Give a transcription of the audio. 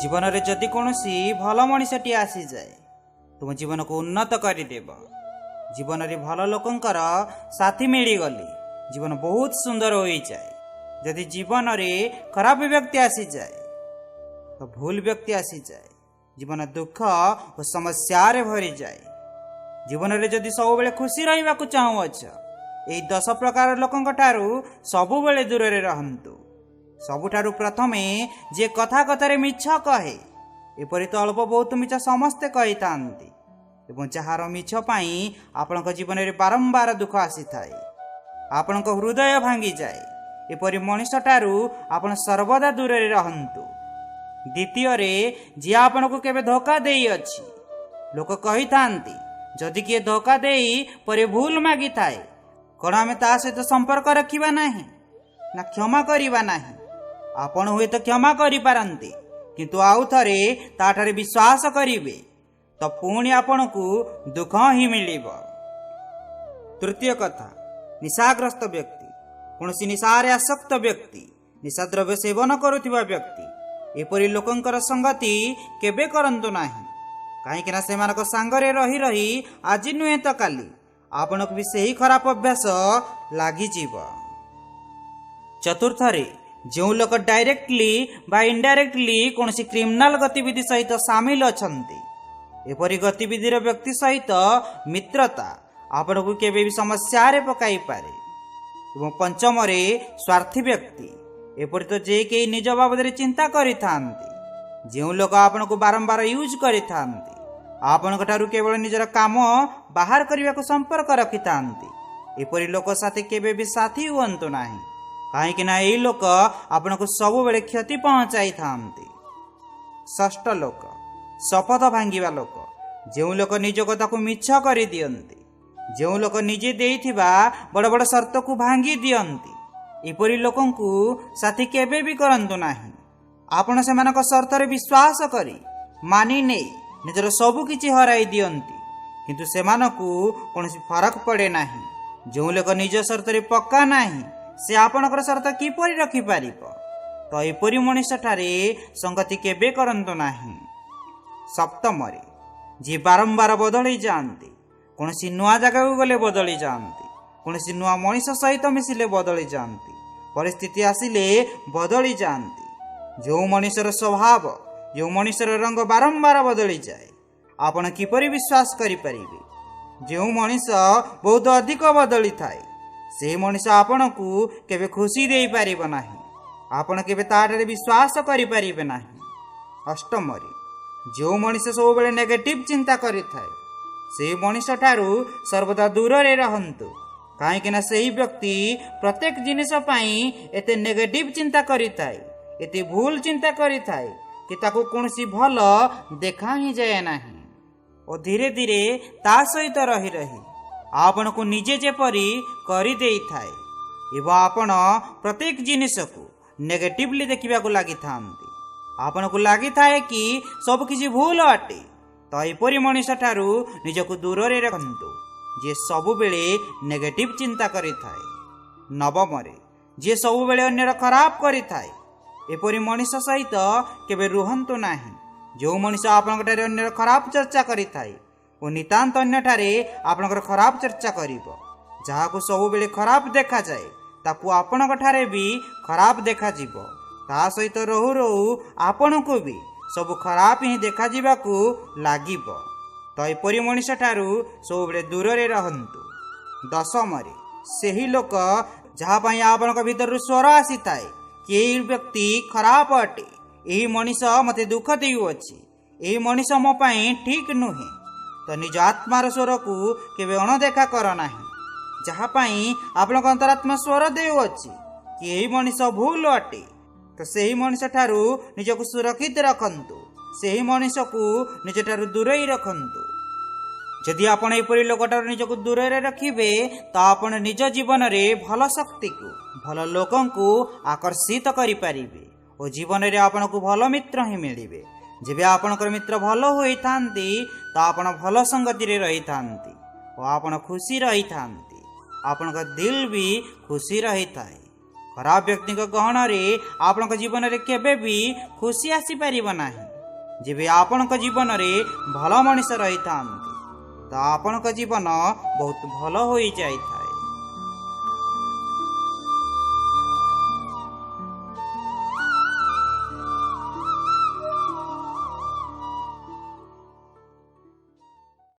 जीवन में जदि कौन भल मनीषटी आसी जाए तुम जीवन को उन्नत करदेव। जीवन में भल लोकंकर साथी मिलगले जीवन बहुत सुंदर हो जाए। जदि जीवन में खराब व्यक्ति आसी जाए तो भूल व्यक्ति आसी जाए जीवन दुख और समस्या भरी जाए। जीवन में जदि सब बेले खुशी रहा चाहूच यही 10 प्रकार लोकों ठारू सबु बेले दूर रहंतु। सबुठारु प्रथमे जे कथा कथारे मिछ कहे एपरि तो अल्प बहुत मिछ समस्ते कही थांती एवं जहार मिछ पाई आपनक जीवन में बारंबार दुख आसी थाए। आपनक हृदय भांगी जाए एपरि मनीष ठारू आपण सर्वदा दूर रहंतु। द्वितीय रे जे आपनक केबे धोखा देई अछि लोक कही थांती जदि किए धोखा देई परे भूल मागी थाए कोन आमे ता सहित संपर्क रखिबा नाही ना क्षमा करिबा नाही। आपण हुए तो क्षमा करि पारंती किंतु आउ थरे ताठारे विश्वास करिवे तो पुणी आपण को दुख ही मिलिबो। तृतीय कथा निशाग्रस्त व्यक्ति कौन निशारे आसक्त व्यक्ति निशाद्रव्य सेवन करुथिबा व्यक्ति एपरि लोकंकर संगति केबे करंतु नाही। कहीं ना सेमानक सांगरे रही रही आज नुहे तो काली आपण को भी सही खराब अभ्यास लागी जीव। चतुर्थ रे जो लोक डायरेक्टली बा इनडायरेक्टली कौन क्रिमिनाल गतिविधि सहित सामिल अछंती एपरी गतिविधि व्यक्ति सहित मित्रता आपण को केबे भी समस्या रे पकाई पारे। एवं पंचम रे स्वार्थी व्यक्ति एपरी तो जे के निज बाबद चिंता करि थांती जो लोक आपण को बारंबार यूज करि थांती आपण ठारू केवल निजर काम बाहर करने को संपर्क रखि थांती एपरी लोक साथी केबे भी साथी हुअंतु नाही। कहीं ना यही लोक आपण को सब बेले क्षति पहुंचाई थांती। षष्ठ लोक शपथ भांगिबा लोक जो लोक निज कथा को मिछ करि दियंती जो लोक निजे देइथिबा बड़ बड़ शर्त को भांगी दियंती एपरी लोकन को साथी केबे भी करंतु नाही। आपण सेमानक शर्त रे विश्वास करी मानि नै निजर सबु किछि हराई दियंती किंतु सेमानकु कोनोसी फरक पड़े नाही। जो लोक निज शर्त रे पक्का नाही से आपणकर शर्त किपरि रखि पारिबो तो एपरि मनीष ठारे संगति केबे करंतु नाही। सप्तम रे जे बारंबार बदली जाती कौनसी नुआ जगह को गले बदली जाती कौनसी नुआ मनीष सहित मिसिले बदली जाती परिस्थिति आसिले बदली जाती। जो मनीषर स्वभाव जो मनीषर रंग बारंबार बदली जाए आपण किपरि विश्वास करि परिबे। जो मनीष बहुत अधिक बदली थाए से मनीष आपण को केबे खुशी दे पारिबो नाही आपण केबे तारे विश्वास करि परिबे नाही। अष्टम रे जो मनीष सब बेले नेगेटिव चिंता करि थाए से मनीष ठारू सर्वदा दूर रे रहंतु कहीं ना सही व्यक्ति प्रत्येक जिनिस पई एते नेगेटिव चिंता करि थाए एते भूल चिंता करि थाए कि ताको कोनसी भल देखा ही जाए नाही और धीरे धीरे ता सहित रही रही आपण को निजे जेपरी करि देई थाए एवं आपण प्रत्येक जिनिस को नेगेटिवली देखिबा को लागि थांती आपण को लागि थाए कि सब किछि भूल अटे तो एपरी मनीष ठारू निजको दूर रे रखंतु जे सबु बेले नेगेटिव चिंता करि थाए। नवम रे जे सबु बेले अन्यर खराब करि थाए एपरी मनीष सहित केबे रुहंतु नाही। जो मनीष आपनक ठारे अन्यर खराब चर्चा करि थाए ओ नितांत अन्य ठारे आपनकर खराब चर्चा करिवो जहाको सबु बेले खराब देखा जाए ताकू आपनक ठारे भी खराब देखा जीवो ता सहित रहु रहु आपण को भी सब खराब ही देखा जीवाकू लागिबो तो एपरी मनीष ठारू सब बेले दूर रे रहंतु। दशम रे सेही लोक जहा पई आपनक भीतर स्वर आसी थाए कि एही व्यक्ति खराब अटे एही मनीष मते दुख देउअछि एही मनीष मो पई ठीक नुहे तो निज आत्मार स्वर को केबे अणदेखा कर नाही जहा पई आपनक अंतरात्मा स्वर देउअछि कि एही मनीष भूल अटे तो सही मनीष ठारू निजको सुरक्षित रखंतु सही मनीष को निज ठारू दूरई रखंतु। जदि आपण एपरी लोकटार निजको दूर रखिबे तो आपण निज जीवन रे भल शक्ति को भल लोकं को आकर्षित करि परिबे और जीवन रे आपण को भल मित्र ही मिलिबे। जेबे आपणकर मित्र भल होई थांती तो आपण भल संगति रे रही थांती और आपण खुशी रही थांती आपणका दिल भी खुशी रही थाए। खराब व्यक्ति गहन रे आपण जीवन रे केबे भी खुशी आसी परिबो नाही। जेबे आपणक जीवन रे भल मनीष रही था तो आपणक जीवन बहुत भल हो जाए।